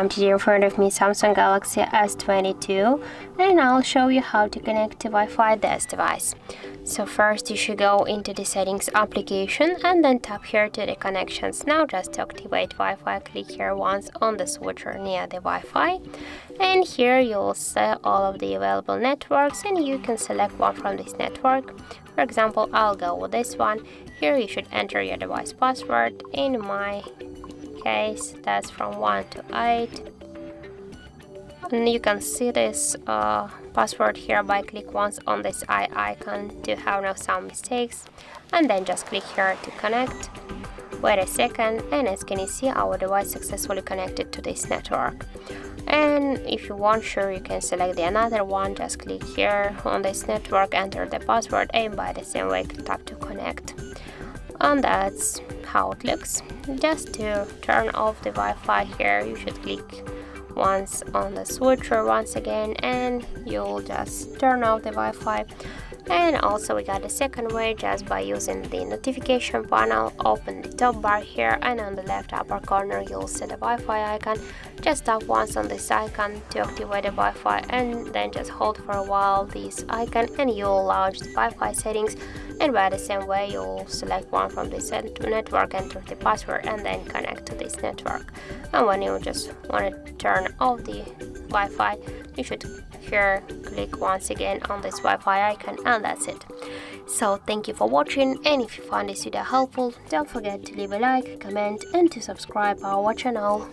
I'm today in front of me Samsung Galaxy S22 and I'll show you how to connect to Wi-Fi this device. So first you should go into the settings application and then tap here to the connections. Now just to activate Wi-Fi, click here once on the switcher near the Wi-Fi, and here you'll see all of the available networks and you can select one from this network. For example, I'll go with this one. Here you should enter your device password. In my case, that's from 1 to 8. And you can see this password here by click once on this eye icon to have no sound mistakes, and then just click here to connect. Wait a second, and as can you see, our device successfully connected to this network. And if you want, sure, you can select the another one. Just click here on this network, enter the password, and by the same way tap to connect. And that's how it looks. Just to turn off the Wi-Fi here, you should click once on the switcher once again and you'll just turn off the Wi-Fi. And also we got the second way, just by using the notification panel. Open the top bar here and on the left upper corner you'll see the Wi-Fi icon. Just tap once on this icon to activate the Wi-Fi and then just hold for a while this icon and you'll launch the Wi-Fi settings. And by the same way you'll select one from this network, enter the password and then connect to this network. And when you just want to turn off the Wi-Fi, you should here click once again on this Wi-Fi icon, and that's it. So thank you for watching, and if you found this video helpful, don't forget to leave a like, comment and to subscribe our channel.